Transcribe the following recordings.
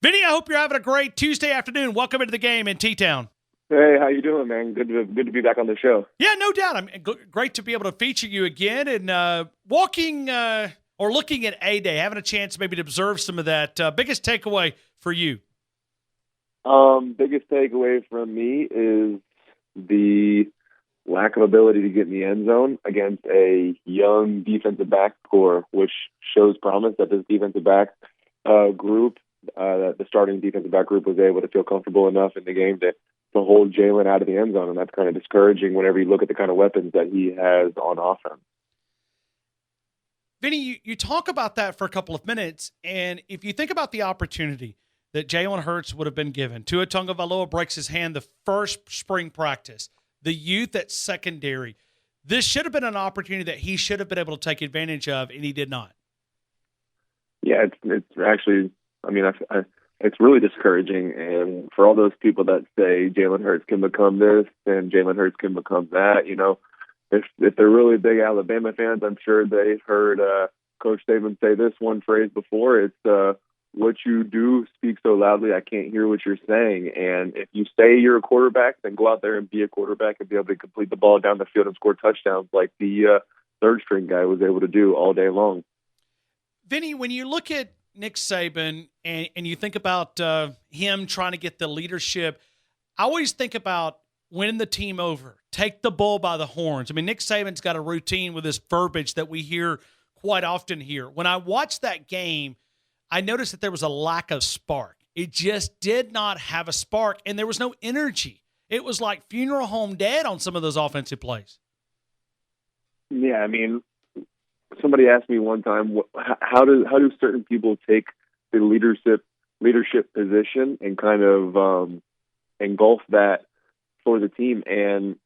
Vinny, I hope you're having a great Tuesday afternoon. Welcome into the game in T-Town. Hey, how you doing, man? Good to be back on the show. Yeah, no doubt. Great to be able to feature you again and walking or looking at A-Day, having a chance maybe to observe some of that. Biggest takeaway for you? Biggest takeaway from me is the lack of ability to get in the end zone against a young defensive back core, which shows promise that this defensive back group, the starting defensive back group, was able to feel comfortable enough in the game to hold Jalen out of the end zone, and that's kind of discouraging whenever you look at the kind of weapons that he has on offense. Vinny, you talk about that for a couple of minutes, and if you think about the opportunity that Jalen Hurts would have been given, Tua Tagovailoa breaks his hand the first spring practice, the youth at secondary, this should have been an opportunity that he should have been able to take advantage of, and he did not. Yeah, it's actually, it's really discouraging. And for all those people that say Jalen Hurts can become this and Jalen Hurts can become that, if they're really big Alabama fans, I'm sure they've heard Coach Saban say this one phrase before. It's what you do speaks so loudly, I can't hear what you're saying. And if you say you're a quarterback, then go out there and be a quarterback and be able to complete the ball down the field and score touchdowns like the third string guy was able to do all day long. Vinny, when you look at Nick Saban and you think about him trying to get the leadership, I always think about winning the team over, take the bull by the horns. I mean, Nick Saban's got a routine with this verbiage that we hear quite often here. When I watched that game, I noticed that there was a lack of spark. It just did not have a spark, and there was no energy. It was like funeral home dead on some of those offensive plays. Yeah, somebody asked me one time, how do certain people take the leadership position and kind of engulf that for the team? And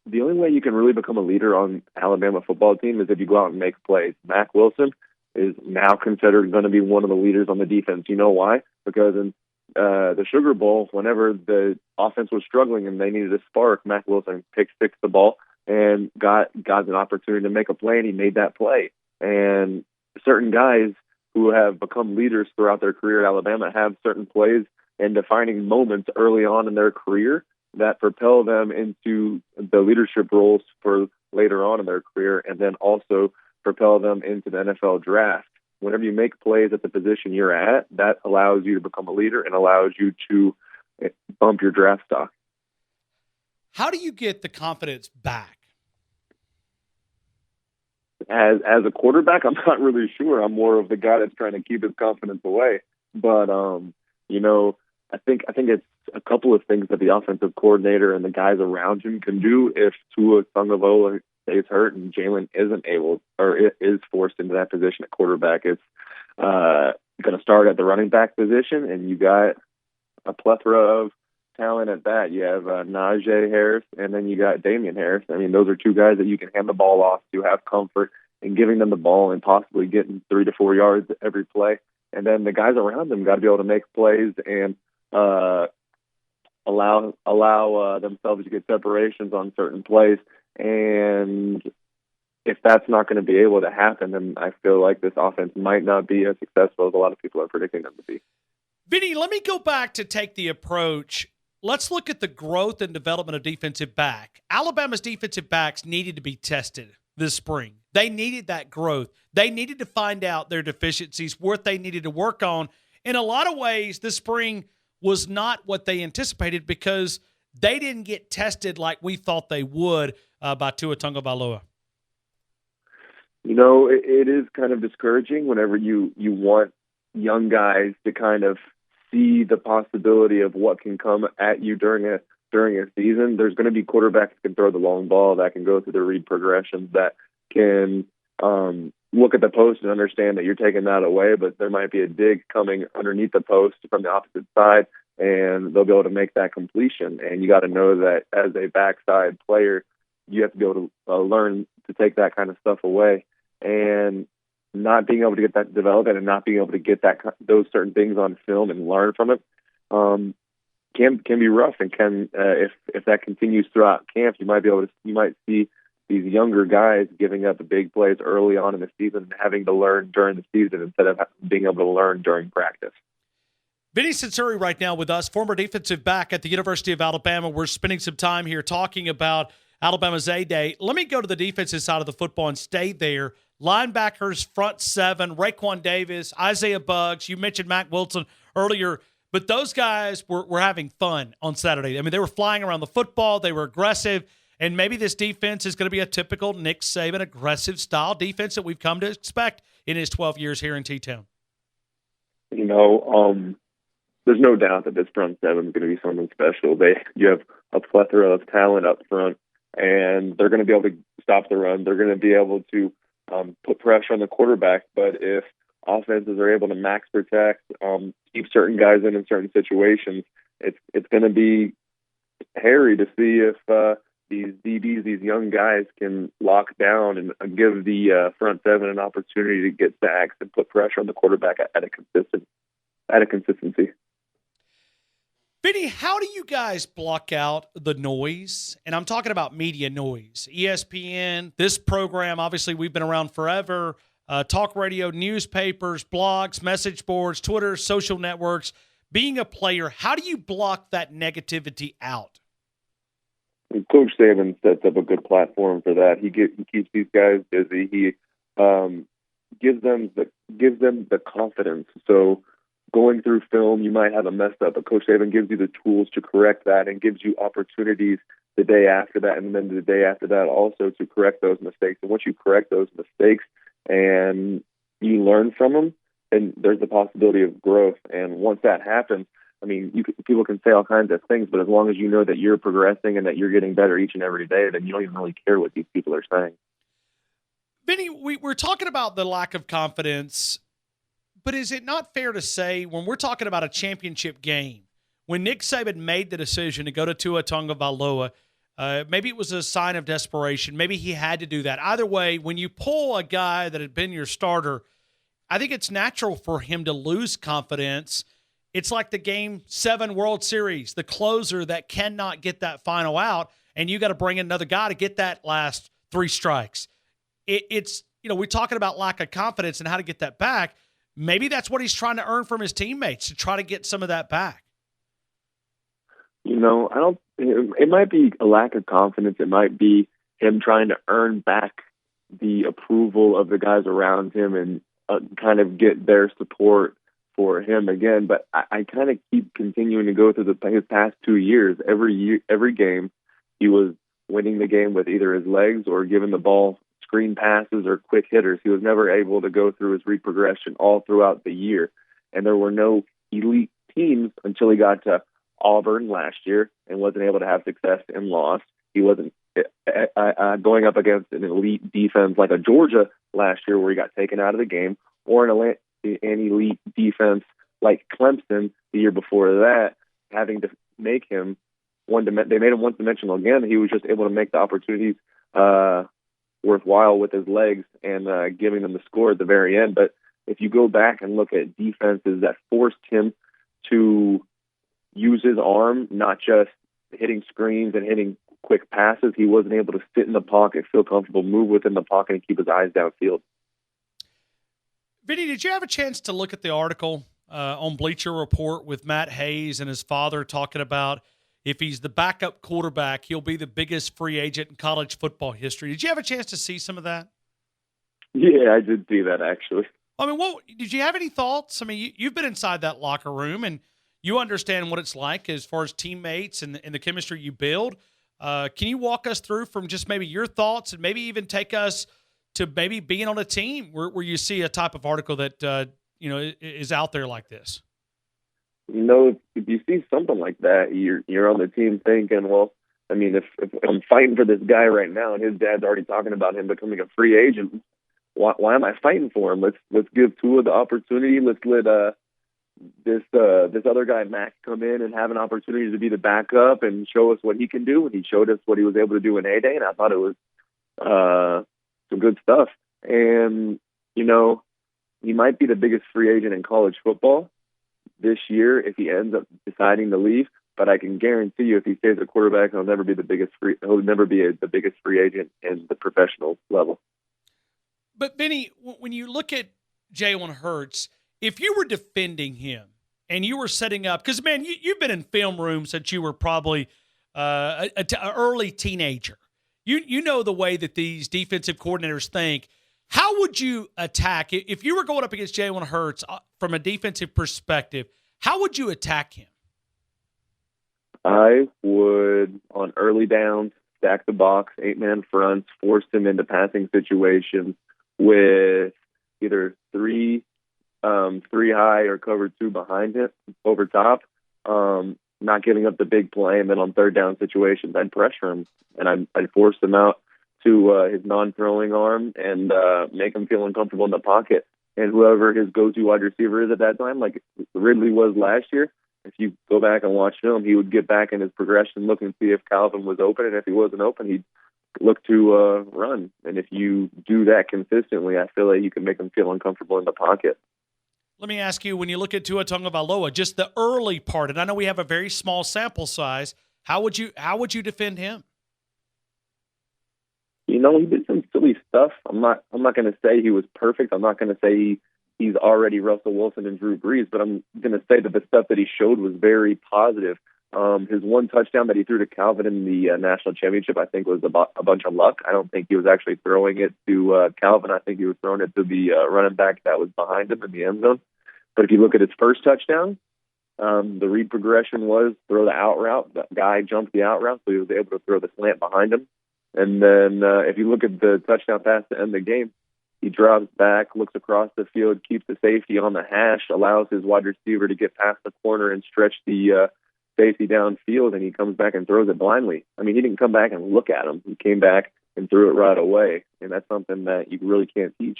the only way you can really become a leader on Alabama football team is if you go out and make plays. Mack Wilson is now considered going to be one of the leaders on the defense. You know why? Because in the Sugar Bowl, whenever the offense was struggling and they needed a spark, Mack Wilson pick six the ball and got an opportunity to make a play, and he made that play. And certain guys who have become leaders throughout their career at Alabama have certain plays and defining moments early on in their career that propel them into the leadership roles for later on in their career, and then also propel them into the NFL draft. Whenever you make plays at the position you're at, that allows you to become a leader and allows you to bump your draft stock. How do you get the confidence back? As a quarterback, I'm not really sure. I'm more of the guy that's trying to keep his confidence away. But I think it's a couple of things that the offensive coordinator and the guys around him can do if Tua Tagovailoa stays hurt and Jalen isn't able or is forced into that position at quarterback. It's going to start at the running back position, and you got a plethora of talent at that. You have Najee Harris, and then you got Damian Harris. Those are two guys that you can hand the ball off to, have comfort in giving them the ball and possibly getting 3 to 4 yards every play. And then the guys around them got to be able to make plays and allow themselves to get separations on certain plays. And if that's not going to be able to happen, then I feel like this offense might not be as successful as a lot of people are predicting them to be. Vinny, let me go back to take the approach. Let's look at the growth and development of defensive back. Alabama's defensive backs needed to be tested this spring. They needed that growth. They needed to find out their deficiencies, what they needed to work on. In a lot of ways, this spring was not what they anticipated because they didn't get tested like we thought they would by Tua Tagovailoa. It is kind of discouraging whenever you want young guys to kind of see the possibility of what can come at you during a season. There's going to be quarterbacks that can throw the long ball, that can go through the read progressions, that can look at the post and understand that you're taking that away, but there might be a dig coming underneath the post from the opposite side, and they'll be able to make that completion. And you got to know that as a backside player, you have to be able to learn to take that kind of stuff away. And not being able to get that developed and not being able to get those certain things on film and learn from it can be rough. And can if that continues throughout camp, you might see these younger guys giving up the big plays early on in the season and having to learn during the season instead of being able to learn during practice. Vinnie Sunseri right now with us, former defensive back at the University of Alabama. We're spending some time here talking about Alabama's A-Day. Let me go to the defensive side of the football and stay there. Linebackers, front seven, Raekwon Davis, Isaiah Buggs. You mentioned Mac Wilson earlier, but those guys were having fun on Saturday. I mean, they were flying around the football. They were aggressive, and maybe this defense is going to be a typical Nick Saban aggressive style defense that we've come to expect in his 12 years here in T-Town. There's no doubt that this front seven is going to be something special. You have a plethora of talent up front, and they're going to be able to stop the run. They're going to be able to put pressure on the quarterback. But if offenses are able to max protect, keep certain guys in certain situations, it's going to be hairy to see if these DBs, these young guys, can lock down and give the front seven an opportunity to get sacks and put pressure on the quarterback at a consistency. Vinny, how do you guys block out the noise? And I'm talking about media noise. ESPN, this program, obviously we've been around forever. Talk radio, newspapers, blogs, message boards, Twitter, social networks. Being a player, how do you block that negativity out? Coach Saban sets up a good platform for that. He keeps these guys busy. He gives them the confidence. So going through film, you might have a mess up, but Coach Saban gives you the tools to correct that and gives you opportunities the day after that and then the day after that also to correct those mistakes. And once you correct those mistakes and you learn from them, then there's the possibility of growth. And once that happens, I mean, people can say all kinds of things, but as long as you know that you're progressing and that you're getting better each and every day, then you don't even really care what these people are saying. Vinny, we're talking about the lack of confidence. But is it not fair to say when we're talking about a championship game, when Nick Saban made the decision to go to Tua Tagovailoa, maybe it was a sign of desperation. Maybe he had to do that. Either way, when you pull a guy that had been your starter, I think it's natural for him to lose confidence. It's like the Game 7 World Series, the closer that cannot get that final out, and you got to bring in another guy to get that last three strikes. It's we're talking about lack of confidence and how to get that back. Maybe that's what he's trying to earn from his teammates to try to get some of that back. It might be a lack of confidence. It might be him trying to earn back the approval of the guys around him and kind of get their support for him again. But I kind of keep continuing to go through his past 2 years. Every game, he was winning the game with either his legs or giving the ball screen passes or quick hitters. He was never able to go through his read progression all throughout the year. And there were no elite teams until he got to Auburn last year and wasn't able to have success and lost. He wasn't going up against an elite defense like a Georgia last year where he got taken out of the game, or an elite defense like Clemson the year before that, having to make him they made him one-dimensional again. He was just able to make the opportunities worthwhile with his legs and giving them the score at the very end. But if you go back and look at defenses that forced him to use his arm, not just hitting screens and hitting quick passes, he wasn't able to sit in the pocket, feel comfortable, move within the pocket, and keep his eyes downfield. Vinny, did you have a chance to look at the article on Bleacher Report with Matt Hayes and his father talking about if he's the backup quarterback, he'll be the biggest free agent in college football history? Did you have a chance to see some of that? Yeah, I did see that, actually. I mean, did you have any thoughts? I mean, you've been inside that locker room, and you understand what it's like as far as teammates and the chemistry you build. Can you walk us through from just maybe your thoughts and maybe even take us to maybe being on a team where you see a type of article that is out there like this? If you see something like that, you're on the team thinking, well, I mean, if I'm fighting for this guy right now and his dad's already talking about him becoming a free agent, why am I fighting for him? Let's give Tua the opportunity. Let's let this other guy, Mac, come in and have an opportunity to be the backup and show us what he can do. And he showed us what he was able to do in A-Day, and I thought it was some good stuff. And, he might be the biggest free agent in college football this year if he ends up deciding to leave. But I can guarantee you, if he stays a quarterback, he'll never be the biggest free agent in the professional level. But Vinny, when you look at Jalen Hurts, if you were defending him and you were setting up, because, man, you've been in film rooms since you were probably an early teenager. You know the way that these defensive coordinators think. How would you attack it if you were going up against Jalen Hurts from a defensive perspective? How would you attack him? I would, on early downs, stack the box, 8-man fronts, force him into passing situations with either three high or cover 2 behind him over top, not giving up the big play. And then on third down situations, I'd pressure him and I'd force him out to his non-throwing arm and make him feel uncomfortable in the pocket. And whoever his go-to wide receiver is at that time, like Ridley was last year, if you go back and watch film, he would get back in his progression, look and see if Calvin was open, and if he wasn't open, he'd look to run. And if you do that consistently, I feel like you can make him feel uncomfortable in the pocket. Let me ask you, when you look at Tua Tagovailoa, just the early part, and I know we have a very small sample size, how would you defend him? You know, he did some silly stuff. I'm not going to say he was perfect. I'm not going to say he's already Russell Wilson and Drew Brees, but I'm going to say that the stuff that he showed was very positive. His one touchdown that he threw to Calvin in the national championship, I think, was a bunch of luck. I don't think he was actually throwing it to Calvin. I think he was throwing it to the running back that was behind him in the end zone. But if you look at his first touchdown, the read progression was throw the out route. The guy jumped the out route, so he was able to throw the slant behind him. And then if you look at the touchdown pass to end the game, he drops back, looks across the field, keeps the safety on the hash, allows his wide receiver to get past the corner and stretch the safety downfield, and he comes back and throws it blindly. I mean, he didn't come back and look at him. He came back and threw it right away, and that's something that you really can't teach.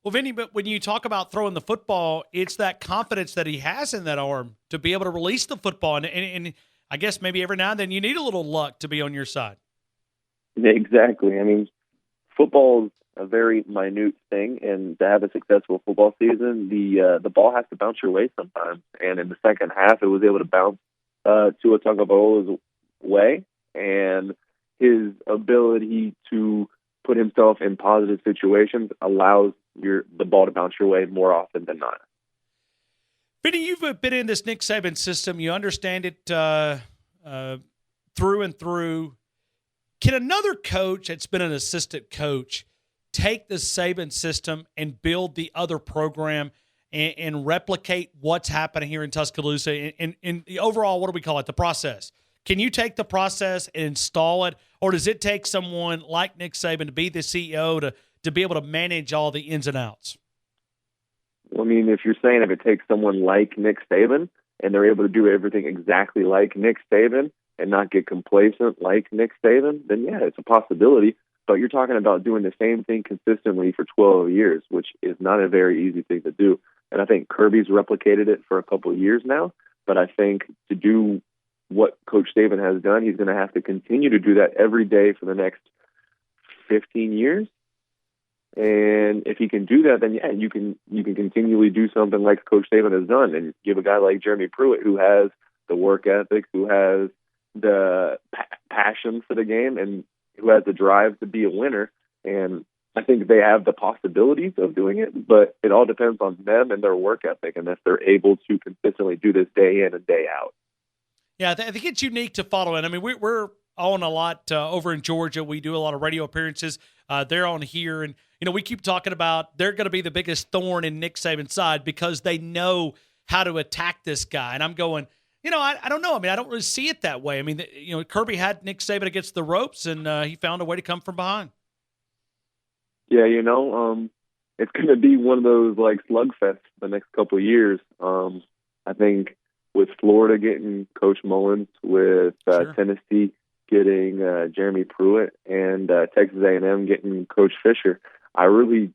Well, Vinny, but when you talk about throwing the football, it's that confidence that he has in that arm to be able to release the football, and I guess maybe every now and then you need a little luck to be on your side. Exactly. I mean, football is a very minute thing, and to have a successful football season, the ball has to bounce your way sometimes. And in the second half, it was able to bounce Tua Tagovailoa's way, and his ability to put himself in positive situations allows the ball to bounce your way more often than not. Vinny, you've been in this Nick Saban system. You understand it through and through. Can another coach that's been an assistant coach take the Saban system and build the other program and replicate what's happening here in Tuscaloosa in the overall, what do we call it, the process? Can you take the process and install it, or does it take someone like Nick Saban to be the CEO to be able to manage all the ins and outs? I mean, if you're saying if it takes someone like Nick Saban and they're able to do everything exactly like Nick Saban and not get complacent like Nick Saban, then yeah, it's a possibility. But you're talking about doing the same thing consistently for 12 years, which is not a very easy thing to do. And I think Kirby's replicated it for a couple of years now. But I think to do what Coach Saban has done, he's going to have to continue to do that every day for the next 15 years. And if he can do that, then yeah, you can continually do something like Coach Saban has done, and give a guy like Jeremy Pruitt, who has the work ethic, who has the passion for the game, and who has the drive to be a winner. And I think they have the possibilities of doing it, but it all depends on them and their work ethic, and if they're able to consistently do this day in and day out. Yeah, I think it's unique to follow it. I mean, we're on a lot over in Georgia. We do a lot of radio appearances. They're on here, and we keep talking about they're going to be the biggest thorn in Nick Saban's side because they know how to attack this guy. And I'm going, I don't know. I mean, I don't really see it that way. I mean, Kirby had Nick Saban against the ropes, and he found a way to come from behind. Yeah, it's going to be one of those like slugfests the next couple of years. I think with Florida getting Coach Mullins, with Sure. Tennessee getting Jeremy Pruitt, and Texas A&M getting Coach Fisher, I really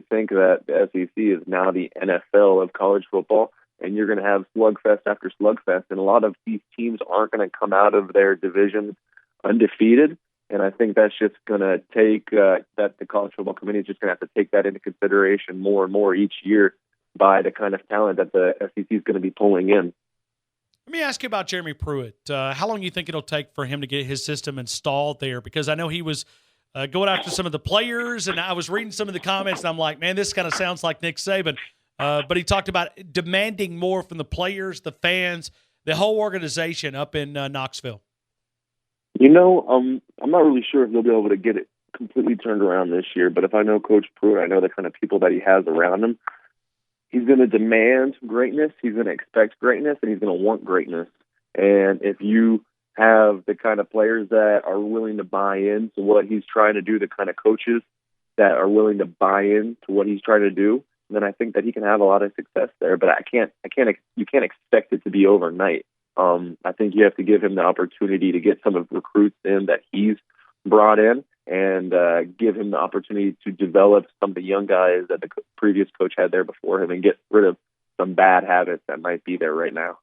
think that the SEC is now the NFL of college football, and you're going to have slugfest after slugfest, and a lot of these teams aren't going to come out of their divisions undefeated. And I think that's just going to take that the college football committee is just going to have to take that into consideration more and more each year by the kind of talent that the SEC is going to be pulling in. Let me ask you about Jeremy Pruitt. How long do you think it'll take for him to get his system installed there? Because I know he was going after some of the players, and I was reading some of the comments, and I'm like, man, this kind of sounds like Nick Saban. But he talked about demanding more from the players, the fans, the whole organization up in Knoxville. You know, I'm not really sure if he'll be able to get it completely turned around this year, but if I know Coach Pruitt, I know the kind of people that he has around him. He's going to demand greatness, he's going to expect greatness, and he's going to want greatness. And if you have the kind of players that are willing to buy into what he's trying to do, the kind of coaches that are willing to buy in to what he's trying to do, then I think that he can have a lot of success there. But you can't expect it to be overnight. I think you have to give him the opportunity to get some of the recruits in that he's brought in, and give him the opportunity to develop some of the young guys that the previous coach had there before him, and get rid of some bad habits that might be there right now.